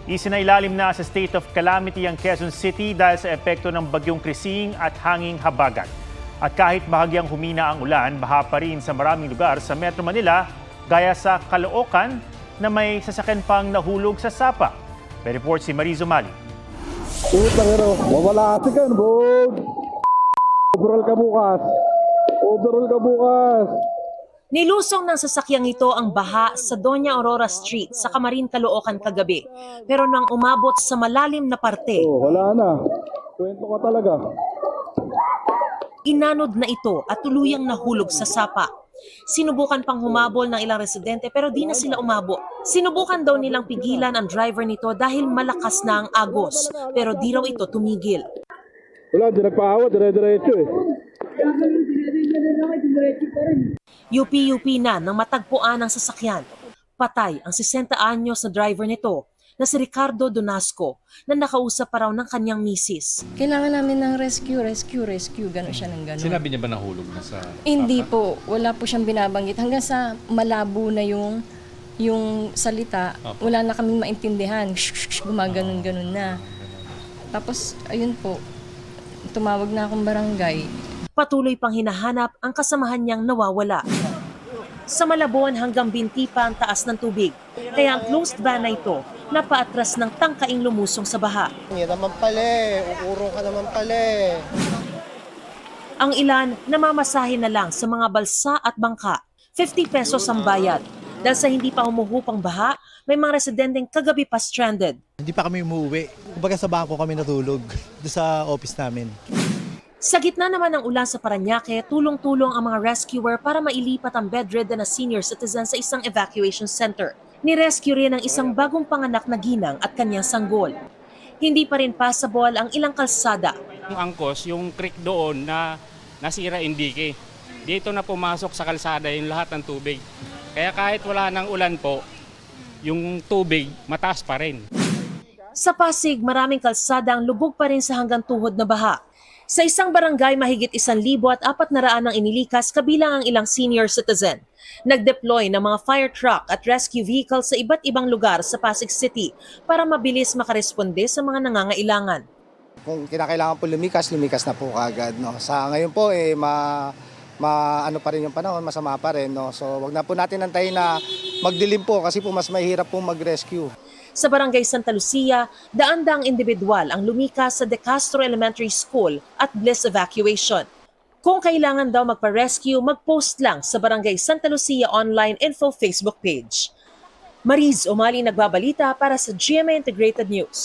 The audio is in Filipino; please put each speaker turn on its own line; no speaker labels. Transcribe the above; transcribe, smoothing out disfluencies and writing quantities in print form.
Isinailalim na sa state of calamity ang Quezon City dahil sa epekto ng bagyong Krising at hanging habagat. At kahit bahagyang humina ang ulan, baha pa rin sa maraming lugar sa Metro Manila, gaya sa Caloocan na may sasakyan pang nahulog sa sapa. May report si Marizo Mali.
Wala kasi kan, bro. Overall ka bukas.
Nilusong ng sasakyang ito ang baha sa Doña Aurora Street sa Camarin, Caloocan kagabi. Pero nang umabot sa malalim na parte,
Wala na. Kwento ka talaga.
inanod na ito at tuluyang nahulog sa sapa. Sinubukan pang humabol ng ilang residente pero di na sila umabot. Sinubukan daw nilang pigilan ang driver nito dahil malakas na ang agos, pero di raw ito tumigil.
Wala, di nagpaawa, dire-diretso eh.
UP na nang matagpuan ang sasakyan. Patay ang 60 anyos na driver nito na si Ricardo Donasco na nakausap pa raw ng kanyang misis.
Kailangan namin ng rescue. Gano'n siya ng gano'n.
Sinabi niya ba nahulog na sa...
Hindi po. Wala po siyang binabanggit. Hanggang sa malabo na yung salita, wala na kaming maintindihan. Gumaganon-ganon na. Tapos, ayun po, tumawag na akong barangay.
Patuloy pang hinahanap ang kasamahan niyang nawawala. Sa Malabon hanggang binti pa ang taas ng tubig. Kaya ang closed van na ito napaatras ng tangkaing lumusong sa baha.
Yan naman pala eh. Uurong ka naman pala eh.
Ang ilan namamasahe na lang sa mga balsa at bangka. 50 pesos ang bayad. Dahil sa hindi pa humuhupang baha, may mga residenteng kagabi pa stranded.
Hindi pa kami umuwi. Kumbaga sa bangko kami natulog. Doon sa office namin.
Sa gitna naman ng ulan sa Parañaque, tulong-tulong ang mga rescuer para mailipat ang bedridden na senior citizen sa isang evacuation center. Ni-rescue rin ang isang bagong panganak na ginang at kanyang sanggol. Hindi pa rin passable ang ilang kalsada.
Yung angkos, yung creek doon na nasira indike. Dito na pumasok sa kalsada yung lahat ng tubig. Kaya kahit wala ng ulan po, yung tubig mataas pa rin.
Sa Pasig, maraming kalsada ang lubog pa rin sa hanggang tuhod na baha. Sa isang barangay, mahigit 1,400 ang inilikas kabilang ang ilang senior citizen. Nag-deploy ng mga fire truck at rescue vehicle sa iba't ibang lugar sa Pasig City para mabilis makaresponde sa mga nangangailangan.
Kung kinakailangan po lumikas na po kagad. No? Sa ngayon po, ano pa rin yung panahon, masama pa rin. No? So wag na po natin antayin na magdilim po kasi po mas mahirap po mag-rescue.
Sa Barangay Santa Lucia, daan-daang individual ang lumikas sa De Castro Elementary School at Bliss Evacuation. Kung kailangan daw magpa-rescue, mag-post lang sa Barangay Santa Lucia Online Info Facebook page. Mariz Umali nagbabalita para sa GMA Integrated News.